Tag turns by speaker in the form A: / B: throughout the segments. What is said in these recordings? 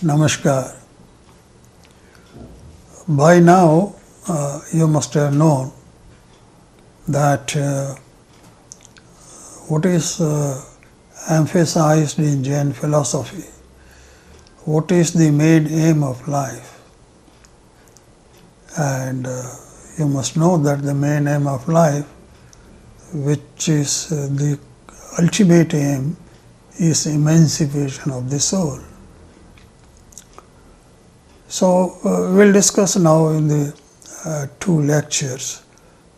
A: Namaskar. By now, you must have known that what is emphasized in Jain philosophy, what is the main aim of life, and you must know that the main aim of life, which is the ultimate aim, is emancipation of the soul. So, we will discuss now in the two lectures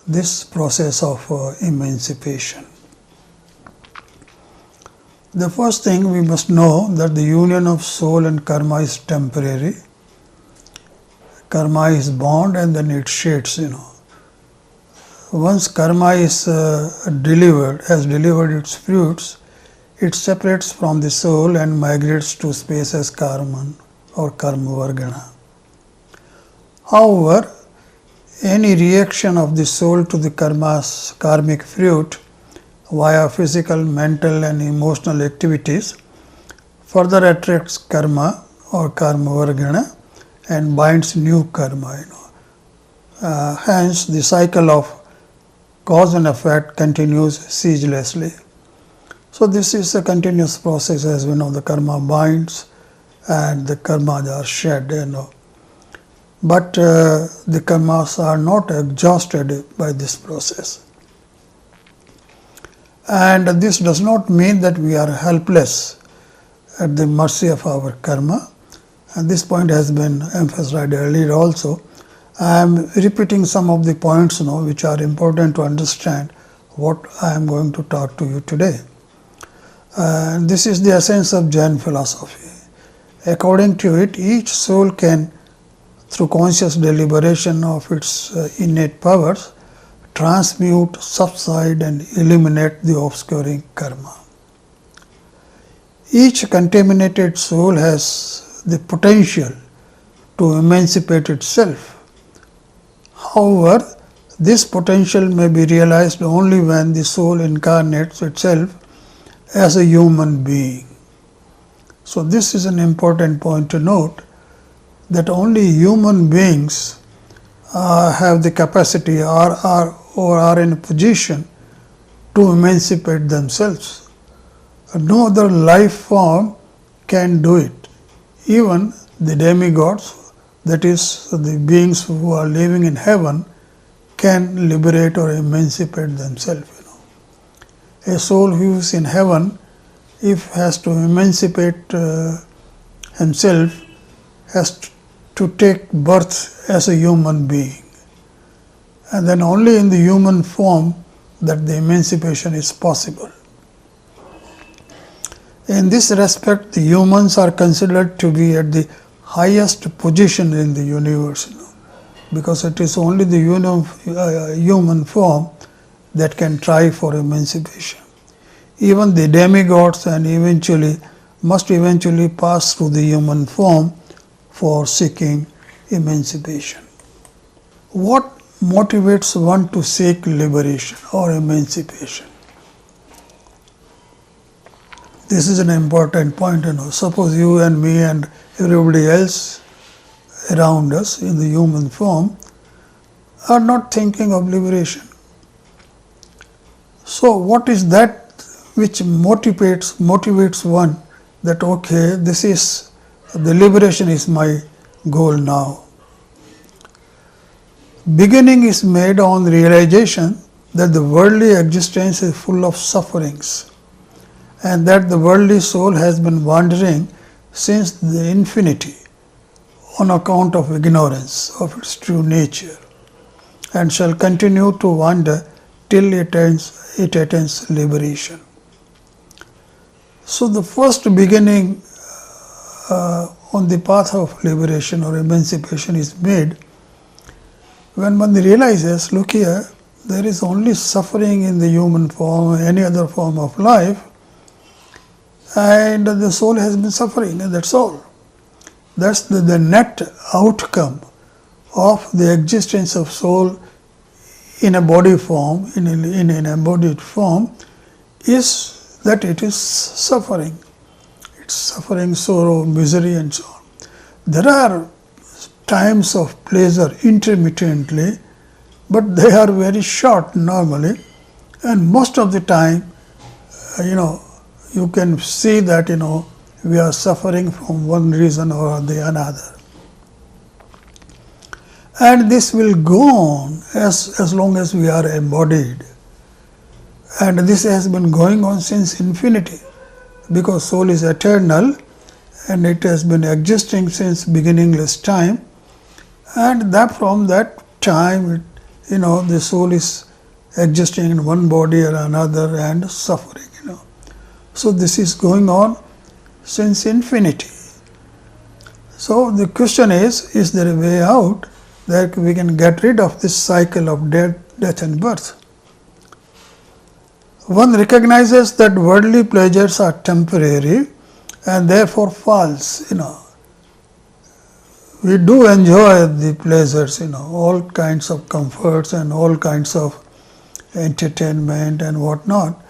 A: this process of emancipation. The first thing we must know that the union of soul and karma is temporary. Karma is bond and then it shades, Once karma is delivered, has delivered its fruits, it separates from the soul and migrates to space as karman or karma vargana. However, any reaction of the soul to the karmic fruit via physical, mental and emotional activities further attracts karma or karma vargana and binds new karma. Hence, the cycle of cause and effect continues ceaselessly. So, this is a continuous process, as we know. The karma binds and the karmas are shed, But the karmas are not exhausted by this process. And this does not mean that we are helpless at the mercy of our karma. And this point has been emphasized earlier also. I am repeating some of the points which are important to understand what I am going to talk to you today. This is the essence of Jain philosophy. According to it, each soul can, through conscious deliberation of its innate powers, transmute, subside and eliminate the obscuring karma. Each contaminated soul has the potential to emancipate itself. However, this potential may be realized only when the soul incarnates itself as a human being. So, this is an important point to note, that only human beings have the capacity or are in a position to emancipate themselves. No other life form can do it. Even the demigods, that is, the beings who are living in heaven, can liberate or emancipate themselves. A soul who is in heaven, if has to emancipate himself, has to take birth as a human being, and then only in the human form that the emancipation is possible. In this respect, the humans are considered to be at the highest position in the universe, because it is only the human form that can try for emancipation. Even the demigods must eventually pass through the human form for seeking emancipation. What motivates one to seek liberation or emancipation? This is an important point. Suppose you and me and everybody else around us in the human form are not thinking of liberation. So, what is that which motivates one that, okay, this is the liberation is my goal now? Beginning is made on the realization that the worldly existence is full of sufferings, and that the worldly soul has been wandering since the infinity on account of ignorance of its true nature, and shall continue to wander till it attains liberation. So, the first beginning on the path of liberation or emancipation is made when one realizes, look here, there is only suffering in the human form or any other form of life, and the soul has been suffering, and that's all. That's the net outcome of the existence of soul in a body form, in an embodied form, is that it is suffering. It's suffering, sorrow, misery and so on. there are times of pleasure intermittently, but they are very short normally, and most of the time, you can see that we are suffering from one reason or the another, and this will go on as long as we are embodied, and this has been going on since infinity, because soul is eternal and it has been existing since beginningless time, and that from that time the soul is existing in one body or another and suffering. So this is going on since infinity. So the question is there a way out that we can get rid of this cycle of death and birth? One recognizes that worldly pleasures are temporary and therefore false. We do enjoy the pleasures, all kinds of comforts and all kinds of entertainment and whatnot.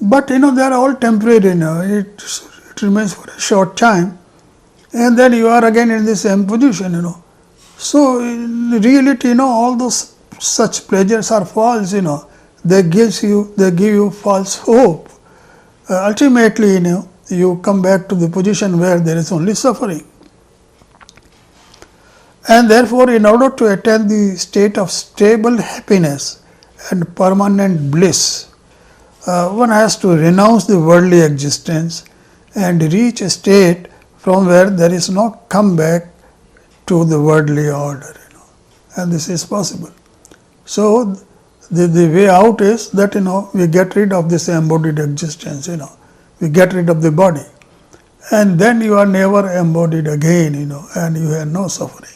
A: But they are all temporary. It remains for a short time, and then you are again in the same position. So in reality, all those such pleasures are false. They give you false hope. Ultimately, you come back to the position where there is only suffering. And therefore, in order to attain the state of stable happiness and permanent bliss, one has to renounce the worldly existence and reach a state from where there is no comeback to the worldly order. And this is possible. So the way out is that we get rid of this embodied existence. We get rid of the body, and then you are never embodied again. And you have no suffering.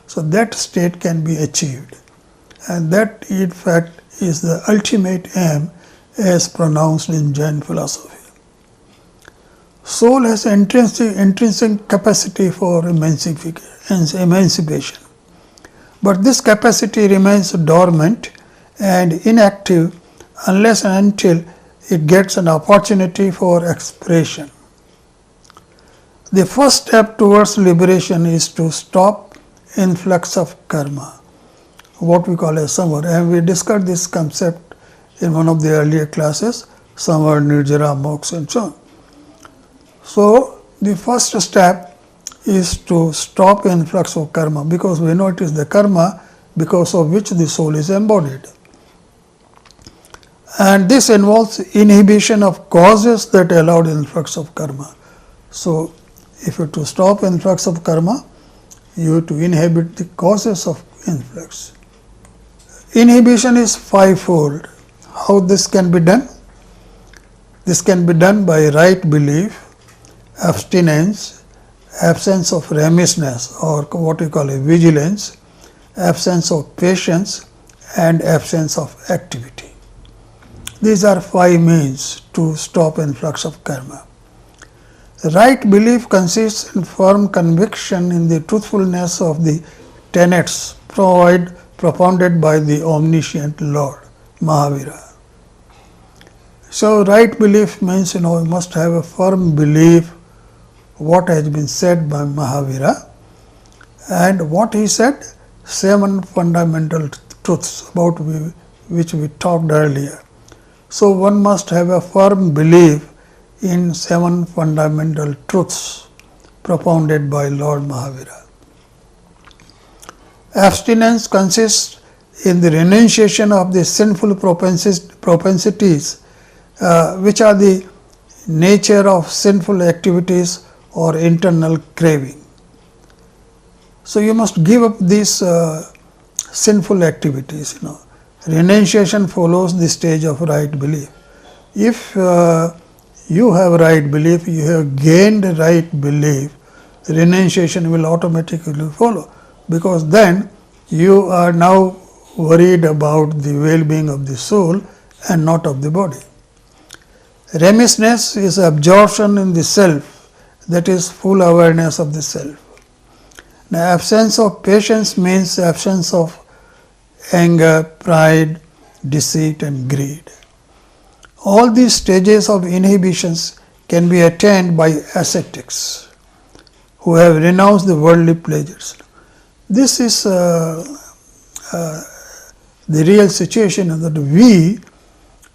A: So that state can be achieved, and that in fact is the ultimate aim as pronounced in Jain philosophy. Soul has intrinsic capacity for emancipation, but this capacity remains dormant and inactive unless and until it gets an opportunity for expression. The first step towards liberation is to stop influx of karma, what we call as samvara, and we discussed this concept in one of the earlier classes, samvara, nirjara, moksha and so on. So the first step is to stop influx of karma, because we know it is the karma because of which the soul is embodied. And this involves inhibition of causes that allowed influx of karma. So if you to stop influx of karma, you have to inhibit the causes of influx. Inhibition is fivefold. How this can be done? This can be done by right belief, abstinence, absence of remissness or what we call a vigilance, absence of patience and absence of activity. These are 5 means to stop influx of karma. Right belief consists in firm conviction in the truthfulness of the tenets propounded by the omniscient Lord, Mahavira. So right belief means you must have a firm belief what has been said by Mahavira, and what he said, 7 fundamental truths about which we talked earlier. So one must have a firm belief in 7 fundamental truths propounded by Lord Mahavira. Abstinence consists in the renunciation of the sinful propensities which are the nature of sinful activities or internal craving. So you must give up these sinful activities. Renunciation follows the stage of right belief. If you have right belief, you have gained right belief, renunciation will automatically follow, because then you are now worried about the well-being of the soul and not of the body. Remissness is absorption in the self, that is full awareness of the self. Now, absence of patience means absence of anger, pride, deceit and greed. All these stages of inhibitions can be attained by ascetics. who have renounced the worldly pleasures. This is the real situation, that we,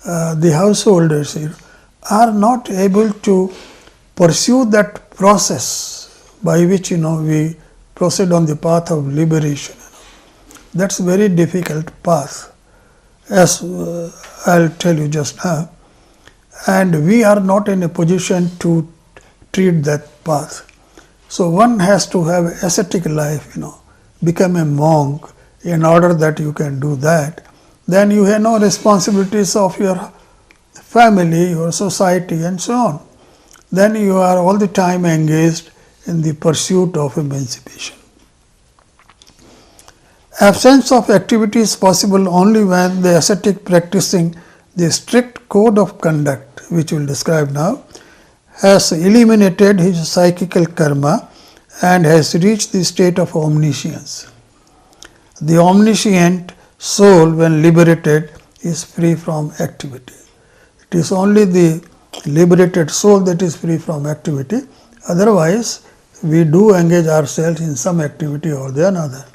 A: the householders here, are not able to pursue that process by which we proceed on the path of liberation. That's a very difficult path, as I'll tell you just now, and we are not in a position to treat that path. So one has to have ascetic life, become a monk in order that you can do that. Then you have no responsibilities of your family, your society, and so on. Then you are all the time engaged in the pursuit of emancipation. Absence of activity is possible only when the ascetic practicing the strict code of conduct, which we will describe now, has eliminated his psychical karma and has reached the state of omniscience. The omniscient soul, when liberated, is free from activity. It is only the liberated soul that is free from activity. Otherwise, we do engage ourselves in some activity or the another.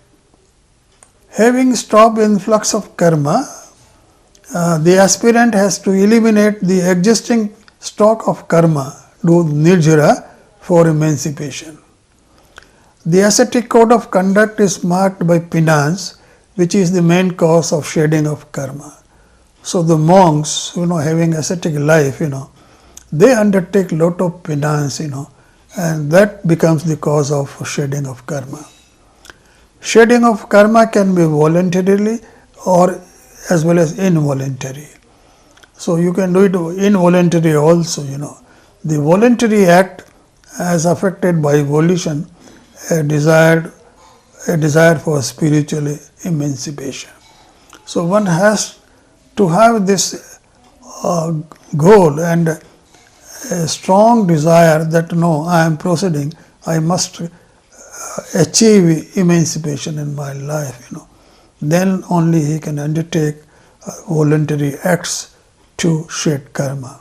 A: Having stopped influx of karma, the aspirant has to eliminate the existing stock of karma, do nirjara, for emancipation. The ascetic code of conduct is marked by penance, which is the main cause of shedding of karma. So the monks, having ascetic life, they undertake lot of penance, and that becomes the cause of shedding of karma. Shedding of karma can be voluntarily or as well as involuntary. So you can do it involuntary also, The voluntary act, as affected by volition, a desire for spiritual emancipation. So one has to have this goal and a strong desire that no, I am proceeding, I must achieve emancipation in my life. Then only he can undertake voluntary acts to shed karma.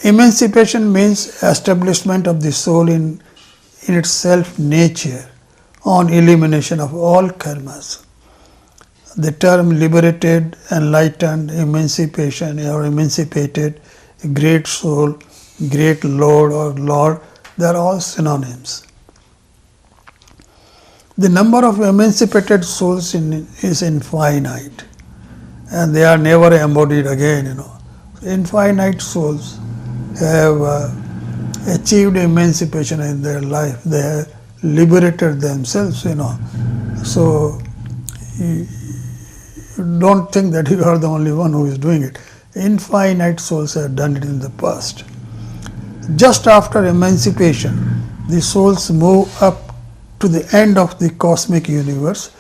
A: Emancipation means establishment of the soul in its self nature on elimination of all karmas. The term liberated, enlightened, emancipation or emancipated, great soul, great lord or lord, they are all synonyms. The number of emancipated souls is infinite, and they are never embodied again. Infinite souls have achieved emancipation in their life. They have liberated themselves. So you don't think that you are the only one who is doing it. Infinite souls have done it in the past. Just after emancipation, the souls move up to the end of the cosmic universe.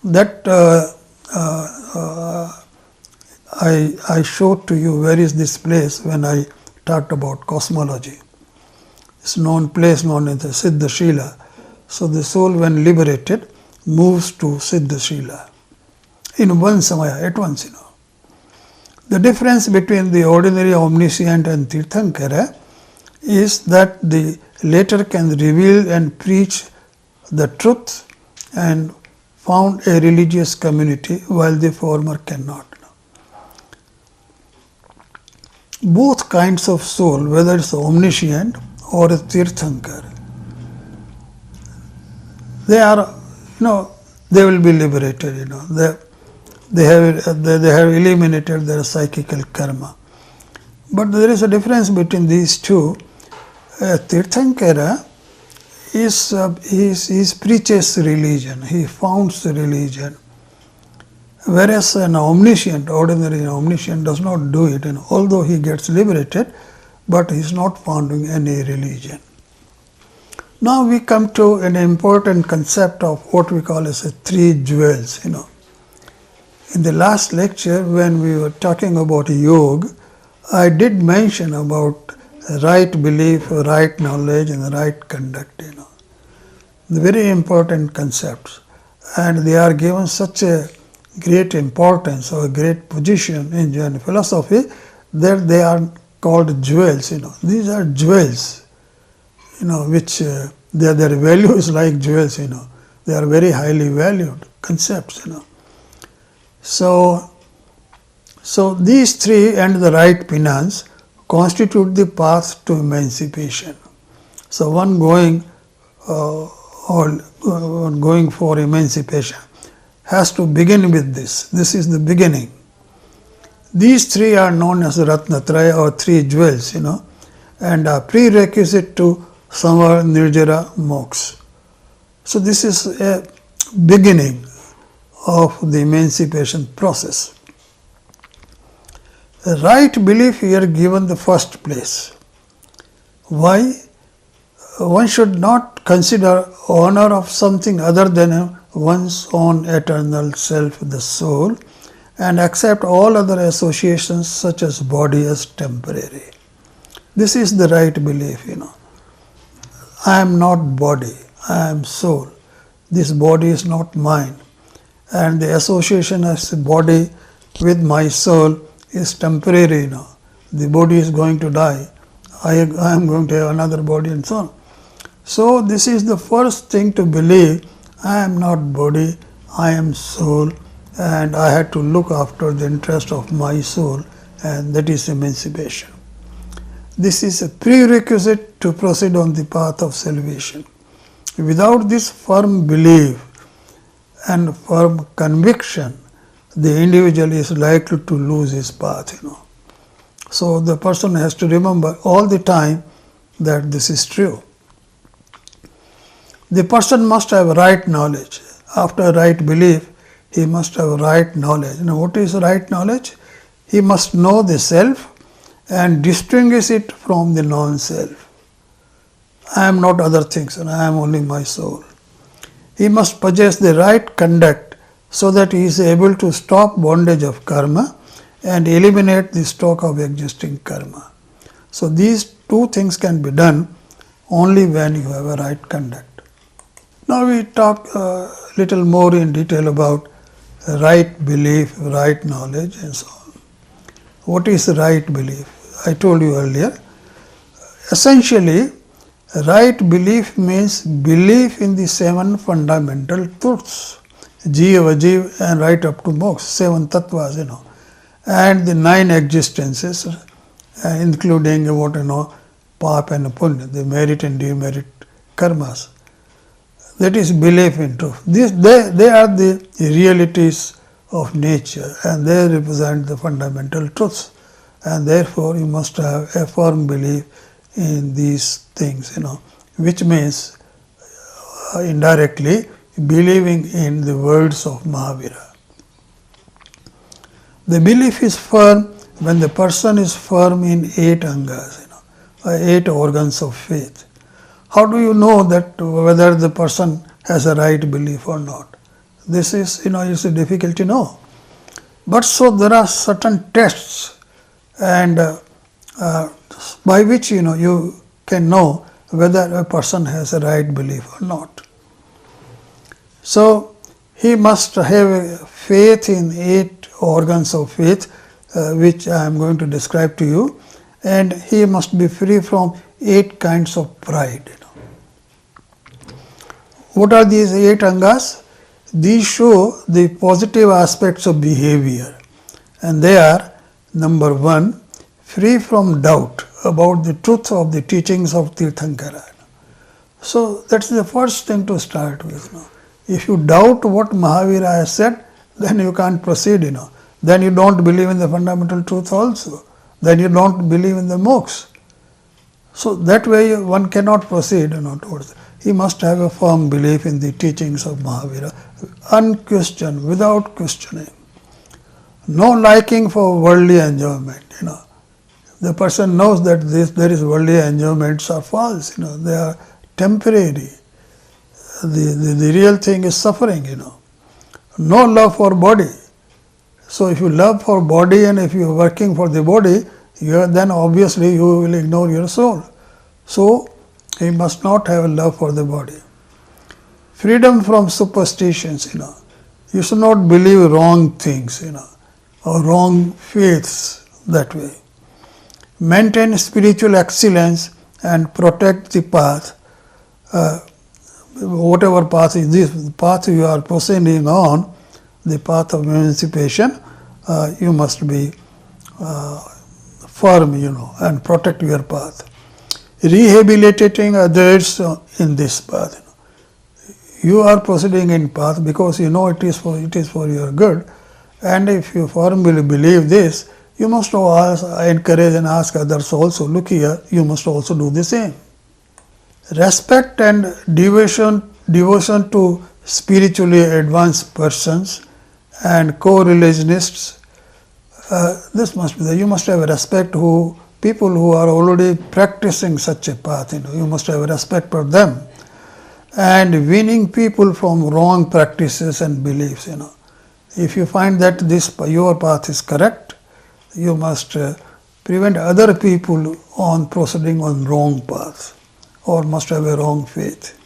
A: That I showed to you where is this place when I talked about cosmology. It's known place known as the Siddhashila. So the soul, when liberated, moves to Siddhashila in one samaya, at once. The difference between the ordinary omniscient and Tirthankara is that the latter can reveal and preach the truth and found a religious community, while the former cannot. Both kinds of soul, whether it's omniscient or a Tirthankara, they are, they will be liberated. They have eliminated their psychical karma. But there is a difference between these two. Tirthankara he preaches religion, he founds religion, whereas an omniscient, ordinary omniscient, does not do it. And although he gets liberated, but he is not founding any religion. Now we come to an important concept of what we call as a three jewels. In the last lecture, when we were talking about yoga, I did mention about right belief, right knowledge, and right conduct. The very important concepts, and they are given such a great importance or a great position in Jain philosophy that they are called jewels, these are jewels, which their value is like jewels, they are very highly valued concepts, So these three and the right penance constitute the path to emancipation. So one going for emancipation has to begin with this. This is the beginning. These three are known as Ratnatraya or three jewels, and are prerequisite to Samvara Nirjara Moksha. So this is a beginning of the emancipation process. The right belief here given the first place. Why? One should not consider honor of something other than one's own eternal self, the soul, and accept all other associations such as body as temporary. This is the right belief, I am not body, I am soul. This body is not mine. And the association as the body with my soul is temporary, The body is going to die. I am going to have another body and so on. So this is the first thing to believe. I am not body, I am soul, and I had to look after the interest of my soul, and that is emancipation. This is a prerequisite to proceed on the path of salvation. Without this firm belief and firm conviction, the individual is likely to lose his path, So the person has to remember all the time that this is true. The person must have right knowledge. After right belief, he must have right knowledge. What is right knowledge? He must know the self and distinguish it from the non-self. I am not other things, and I am only my soul. He must possess the right conduct so that he is able to stop bondage of karma and eliminate the stock of existing karma. So these two things can be done only when you have a right conduct. Now we talk a little more in detail about right belief, right knowledge and so on. What is right belief? I told you earlier. Essentially, right belief means belief in the seven fundamental truths, Jiva, Jiv and right up to moksha, seven tattvas, and the nine existences, including pap and punya, the merit and demerit karmas. That is belief in truth. They are the realities of nature, and they represent the fundamental truths, and therefore you must have a firm belief in these things, which means indirectly believing in the words of Mahavira. The belief is firm when the person is firm in 8 angas, 8 organs of faith. How do you know that whether the person has a right belief or not? This is, it's difficult to know. But so there are certain tests, and by which you can know whether a person has a right belief or not. So he must have faith in 8 organs of faith, which I am going to describe to you, and he must be free from 8 kinds of pride. What are these 8 angas? These show the positive aspects of behavior, and they are: number 1, free from doubt about the truth of the teachings of Tirthankara. So that's the first thing to start with. If you doubt what Mahavira has said, then you can't proceed. Then you don't believe in the fundamental truth also. Then you don't believe in the moksha. So that way one cannot proceed towards. He must have a firm belief in the teachings of Mahavira, unquestioned, without questioning. No liking for worldly enjoyment. The person knows that there is worldly enjoyments are false. They are temporary. The real thing is suffering. No love for body. So if you love for body and if you are working for the body, then obviously you will ignore your soul. So he must not have a love for the body. Freedom from superstitions. You should not believe wrong things, or wrong faiths that way. maintain spiritual excellence and protect the path. Whatever path is this path you are proceeding on, the path of emancipation, you must be firm, and protect your path. Rehabilitating others in this path. You are proceeding in path because you know it is for your good, and if you firmly believe this, you must encourage and ask others also, look here, you must also do the same. Respect and devotion to spiritually advanced persons and co-religionists, this must be there. You must have respect to people who are already practicing such a path, you must have respect for them. And winning people from wrong practices and beliefs, If you find that your path is correct, you must prevent other people on proceeding on wrong paths or must have a wrong faith.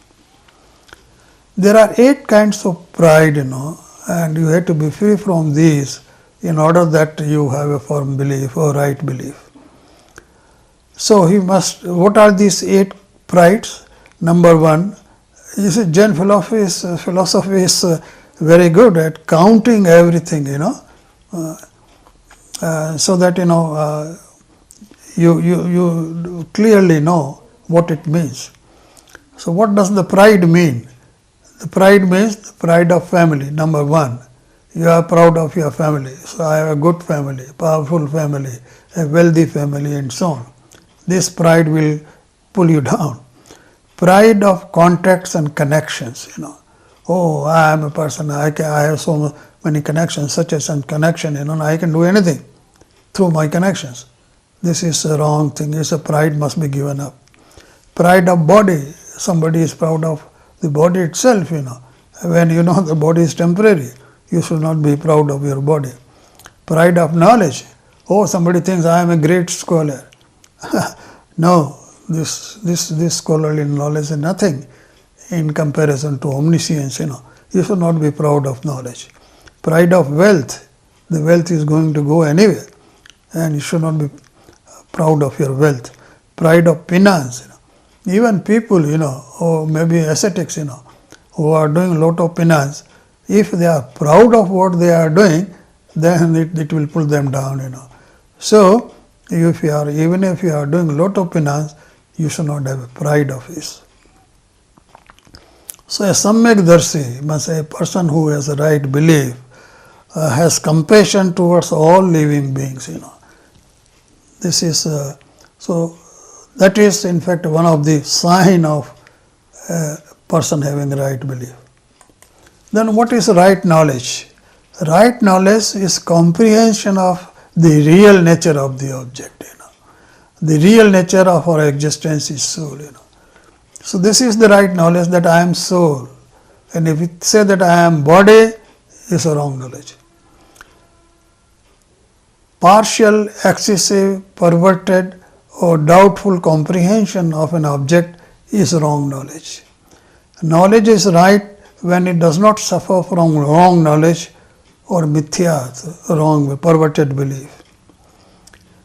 A: There are 8 kinds of pride, and you have to be free from these in order that you have a firm belief or right belief. So what are these 8 prides? Number 1, you see, Jain philosophy is very good at counting everything, so that you clearly know what it means. So what does the pride mean? The pride means the pride of family. Number 1, you are proud of your family. So I have a good family, powerful family, a wealthy family, and so on. This pride will pull you down. Pride of contacts and connections, Oh, I am a person, I have so many connections, such as a connection, I can do anything through my connections. This is a wrong thing. It's a pride must be given up. Pride of body. Somebody is proud of the body itself, When the body is temporary, you should not be proud of your body. Pride of knowledge. Oh, somebody thinks I am a great scholar. No, this scholarly knowledge is nothing in comparison to omniscience, You should not be proud of knowledge. Pride of wealth. The wealth is going to go anywhere, and you should not be proud of your wealth. Pride of penance. Even people, or maybe ascetics, who are doing a lot of penance, if they are proud of what they are doing, then it will pull them down, So, even if you are doing a lot of penance, you should not have a pride of this. So, a Samyakdarshi must say a person who has a right belief, has compassion towards all living beings, This is, so that is in fact one of the sign of a person having right belief. Then what is right knowledge? Right knowledge is comprehension of the real nature of the object, The real nature of our existence is soul, So this is the right knowledge that I am soul. And if we say that I am body, is a wrong knowledge. Partial, excessive, perverted or doubtful comprehension of an object is wrong knowledge. Knowledge is right when it does not suffer from wrong knowledge or mithya, wrong, perverted belief.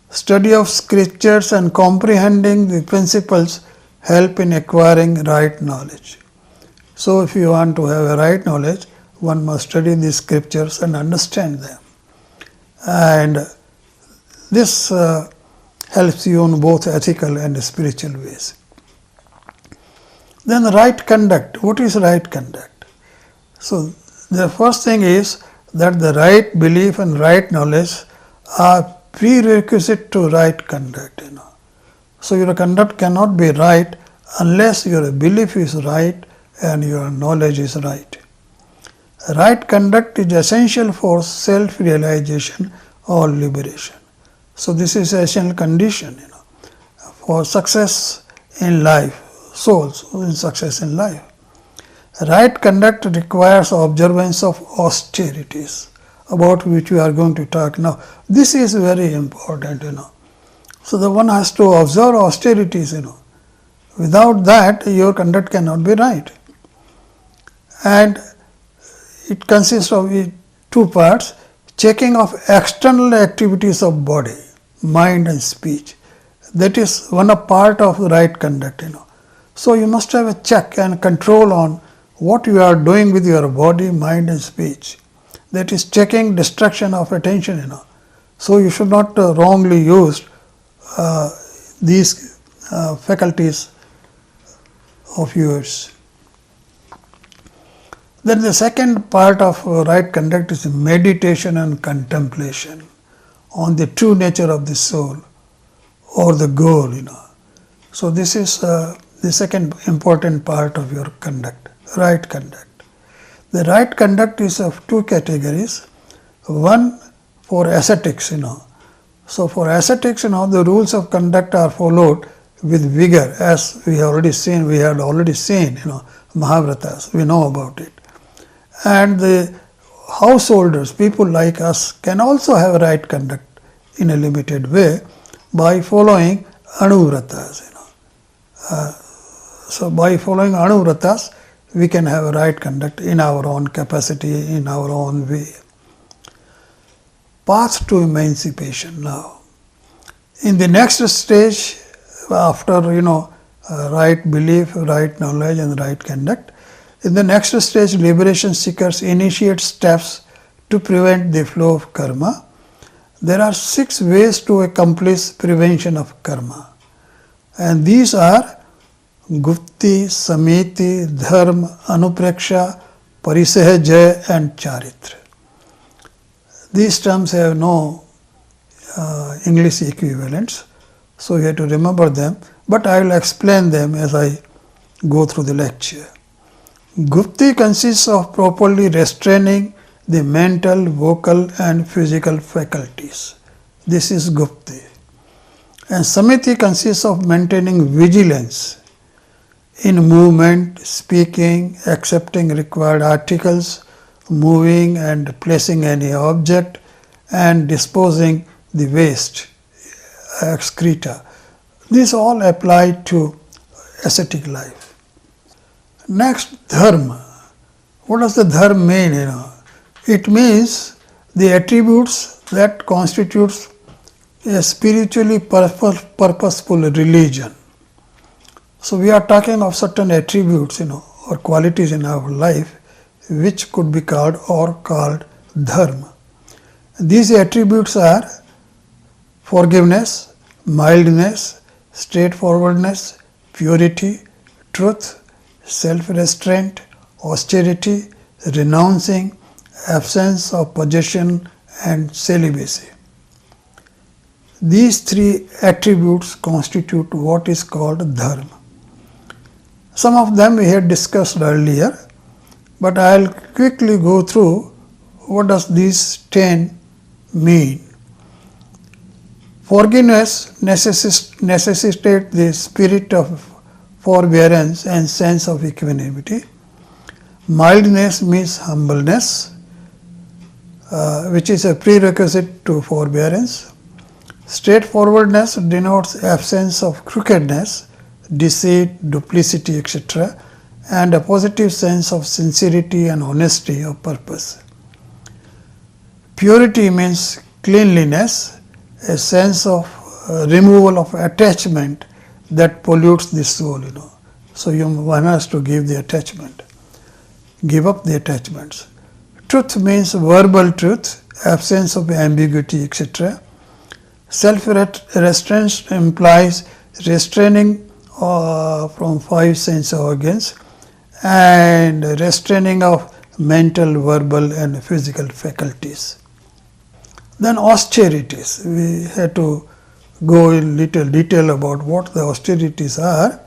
A: Study of scriptures and comprehending the principles help in acquiring right knowledge. So if you want to have a right knowledge, one must study the scriptures and understand them. And this helps you in both ethical and spiritual ways. Then right conduct. What is right conduct? So the first thing is that the right belief and right knowledge are prerequisite to right conduct. So your conduct cannot be right unless your belief is right and your knowledge is right. Right conduct is essential for self-realization or liberation. So this is an essential condition, for success in life, souls in success in life. Right conduct requires observance of austerities, about which we are going to talk now. This is very important, So the one has to observe austerities, Without that, your conduct cannot be right. And it consists of 2 parts: checking of external activities of body, mind and speech. that is one a part of right conduct, So you must have a check and control on what you are doing with your body, mind and speech. That is checking distraction of attention, So you should not wrongly use these faculties of yours. Then the second part of right conduct is meditation and contemplation on the true nature of the soul or the goal, So this is the second important part of your conduct, right conduct. The right conduct is of two categories. One for ascetics, So for ascetics, the rules of conduct are followed with vigor, as we had already seen, Mahavratas, we know about it. And the householders, people like us, can also have right conduct in a limited way by following Anuvratas. So by following Anuvratas, we can have a right conduct in our own capacity, in our own way. Path to emancipation now. In the next stage, after right belief, right knowledge and right conduct, in the next stage, liberation seekers initiate steps to prevent the flow of karma. There are 6 ways to accomplish prevention of karma, and these are Gupti, Samiti, Dharma, Anupreksha, Parisahajaya and Charitra. These terms have no English equivalents, so you have to remember them, but I will explain them as I go through the lecture. Gupti consists of properly restraining the mental, vocal and physical faculties. This is Gupti. And Samiti consists of maintaining vigilance in movement, speaking, accepting required articles, moving and placing any object, and disposing the waste, excreta. These all apply to ascetic life. Next, dharma. What does the dharma mean? It means the attributes that constitutes a spiritually purposeful religion. So we are talking of certain attributes, or qualities in our life, which could be called dharma. These attributes are forgiveness, mildness, straightforwardness, purity, truth, self-restraint, austerity, renouncing, absence of possession and celibacy. These 3 attributes constitute what is called dharma. Some of them we had discussed earlier, but I will quickly go through what does these 10 mean. Forgiveness necessitates the spirit of forbearance and sense of equanimity. Mildness means humbleness, which is a prerequisite to forbearance. Straightforwardness denotes absence of crookedness, deceit, duplicity, etc., and a positive sense of sincerity and honesty of purpose. Purity means cleanliness, a sense of removal of attachment that pollutes the soul, So one has to give the attachment, give up the attachments. Truth means verbal truth, absence of ambiguity, etc. Self-restraint implies restraining from 5 sense organs and restraining of mental, verbal and physical faculties. Then austerities. We had to go in little detail about what the austerities are.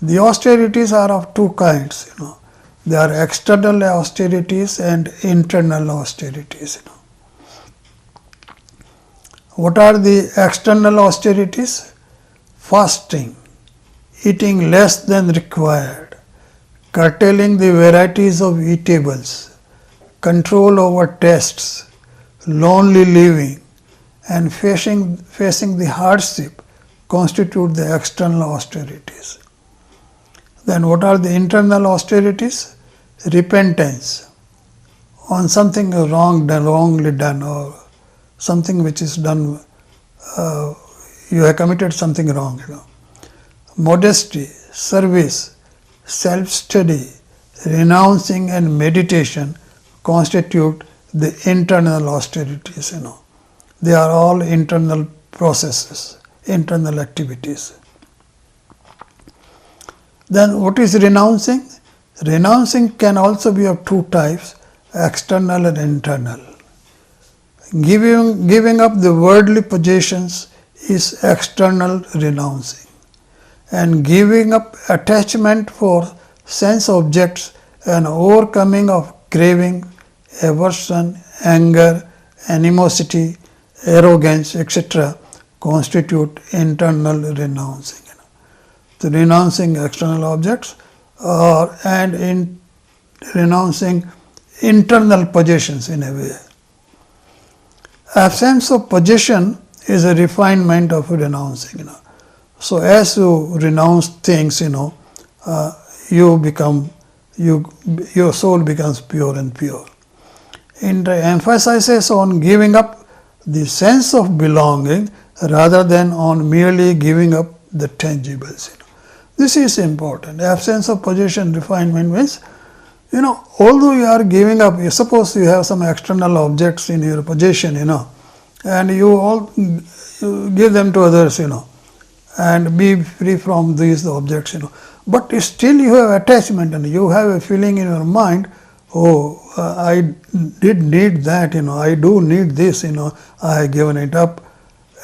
A: The austerities are of 2 kinds, They are external austerities and internal austerities, What are the external austerities? Fasting, eating less than required, curtailing the varieties of eatables, control over tastes, lonely living, and facing the hardship constitute the external austerities. Then what are the internal austerities? Repentance on something wrongly done, or something which is done you have committed something wrong. Modesty, service, self-study, renouncing and meditation constitute the internal austerities. They are all internal processes, internal activities. Then what is renouncing? Renouncing can also be of two types, external and internal. Giving up the worldly possessions is external renouncing, and giving up attachment for sense objects and overcoming of craving, aversion, anger, animosity, arrogance, etc. constitute internal renouncing. So renouncing external objects and in renouncing internal possessions in a way. Absence of possession is a refinement of renouncing. So as you renounce things, your soul becomes pure and pure. It emphasizes on giving up the sense of belonging rather than on merely giving up the tangibles. This is important. Absence of possession refinement means, although you are giving up, suppose you have some external objects in your possession, and you give them to others, and be free from these objects, But still you have attachment and you have a feeling in your mind, I did need that, I do need this, I have given it up.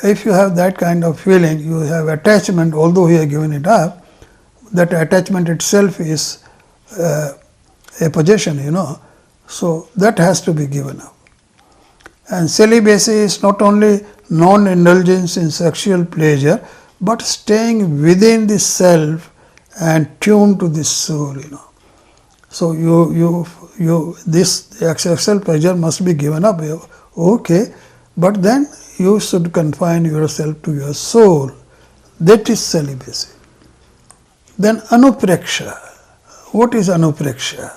A: If you have that kind of feeling, you have attachment, although you have given it up, that attachment itself is a possession, So that has to be given up. And celibacy is not only non-indulgence in sexual pleasure, but staying within the self and tuned to the soul, So this sexual pleasure must be given up. Okay, but then you should confine yourself to your soul. That is celibacy. Then anupreksha. What is anupreksha?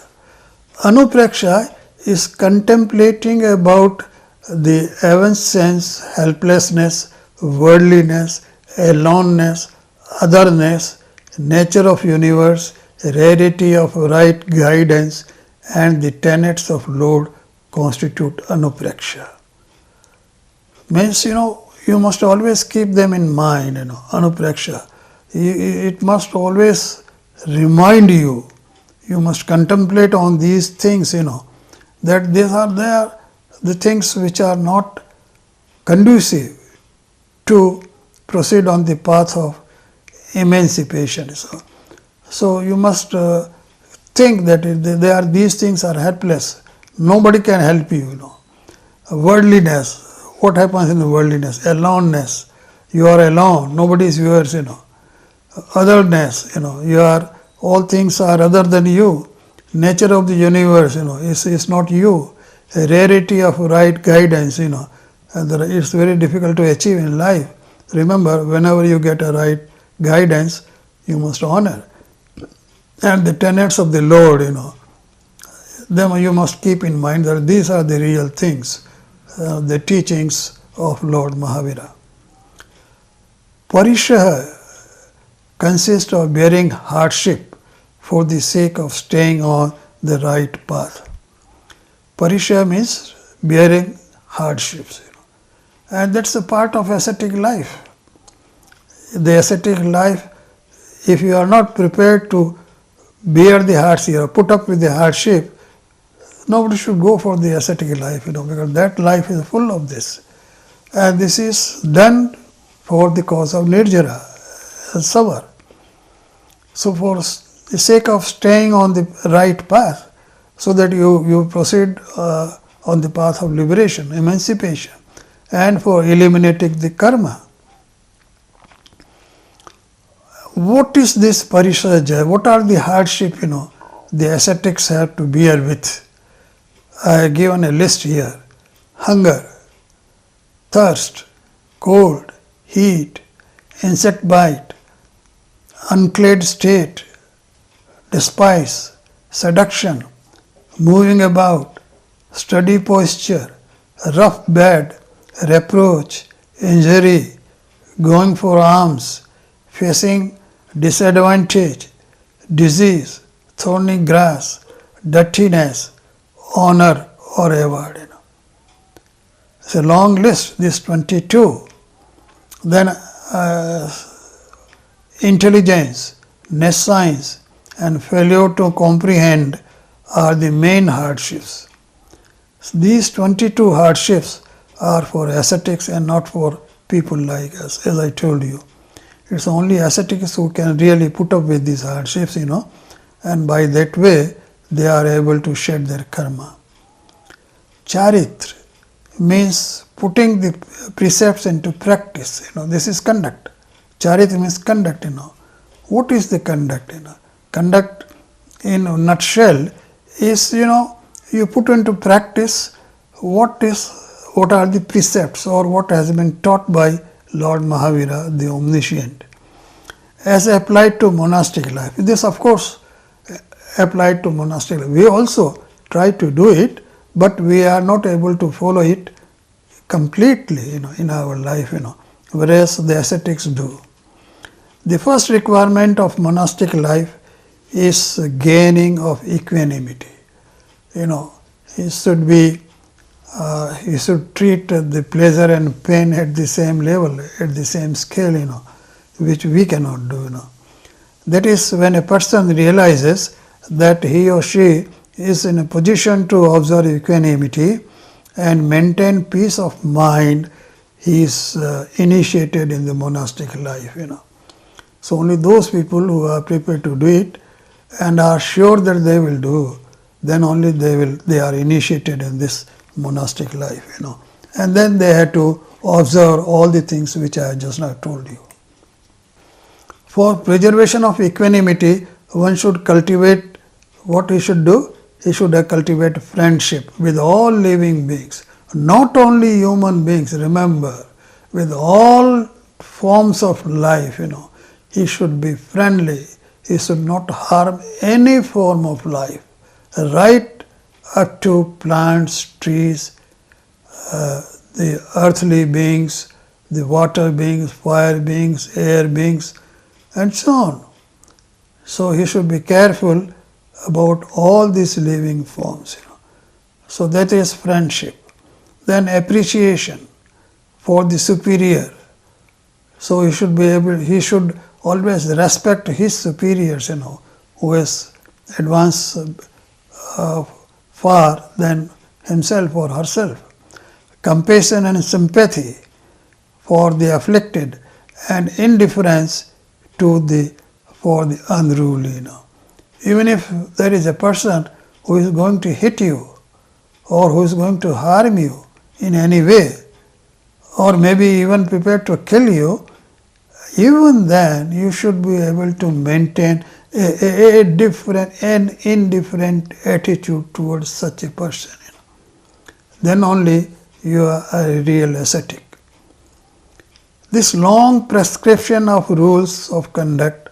A: Anupreksha is contemplating about the evanescence, helplessness, worldliness, aloneness, otherness, nature of universe, rarity of right guidance, and the tenets of Lord constitute anupreksha. Means, you must always keep them in mind, anupreksha. It must always remind you, you must contemplate on these things, that these are the things which are not conducive to proceed on the path of emancipation. So you must think that these things are helpless. Nobody can help you, Worldliness, what happens in the worldliness? Aloneness, you are alone, nobody is yours, Otherness, all things are other than you. Nature of the universe, is not you. A rarity of right guidance, and it's very difficult to achieve in life. Remember, whenever you get a right guidance, you must honor. And the tenets of the Lord, them you must keep in mind that these are the real things, the teachings of Lord Mahavira. Parishaha consists of bearing hardship for the sake of staying on the right path. Parishaha means bearing hardships, and that's a part of ascetic life. The ascetic life, if you are not prepared to bear the hardship or put up with the hardship, nobody should go for the ascetic life, because that life is full of this. And this is done for the cause of nirjara, savar. So for the sake of staying on the right path, so that you proceed on the path of liberation, emancipation, and for eliminating the karma. What is this parishaja? What are the hardship, the ascetics have to bear with? I have given a list here. Hunger, thirst, cold, heat, insect bite, unclad state, despise, seduction, moving about, study posture, rough bed, reproach, injury, going for alms, facing disadvantage, disease, thorny grass, dirtiness, honor or award. It's a long list, this 22. Then intelligence, nescience and failure to comprehend are the main hardships. So these 22 hardships are for ascetics and not for people like us, as I told you. It's only ascetics who can really put up with these hardships, and by that way they are able to shed their karma. Charitra means putting the precepts into practice. This is conduct. Charitra means conduct. What is the conduct? Conduct in a nutshell is you put into practice what are the precepts or what has been taught by Lord Mahavira, the Omniscient, as applied to monastic life. This of course applied to monastic life. We also try to do it, but we are not able to follow it completely in our life, whereas the ascetics do. The first requirement of monastic life is gaining of equanimity. He should treat the pleasure and pain at the same level, at the same scale, which we cannot do. That is when a person realizes that he or she is in a position to observe equanimity and maintain peace of mind, he is initiated in the monastic life. So only those people who are prepared to do it and are sure that they will do, then only they are initiated in this monastic life. And then they have to observe all the things which I just now told you. For preservation of equanimity, one should cultivate what he should do. He should cultivate friendship with all living beings, not only human beings. Remember, with all forms of life, he should be friendly. He should not harm any form of life, right up to plants, trees, the earthly beings, the water beings, fire beings, air beings, and so on. So he should be careful about all these living forms. So that is friendship. Then appreciation for the superior. So he should always respect his superiors, who is advanced far than himself or herself. Compassion and sympathy for the afflicted and indifference for the unruly. Even if there is a person who is going to hit you or who is going to harm you in any way, or maybe even prepared to kill you, even then you should be able to maintain a different and indifferent attitude towards such a person. Then only you are a real ascetic. This long prescription of rules of conduct,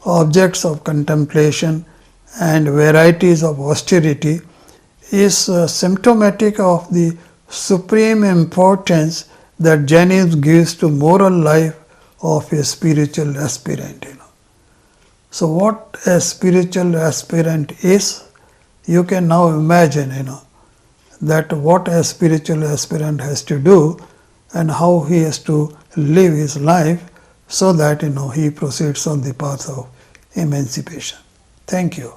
A: objects of contemplation, and varieties of austerity is symptomatic of the supreme importance that Jainism gives to moral life of a spiritual aspirant. So what a spiritual aspirant is, you can now imagine, that what a spiritual aspirant has to do and how he has to live his life so that, he proceeds on the path of emancipation. Thank you.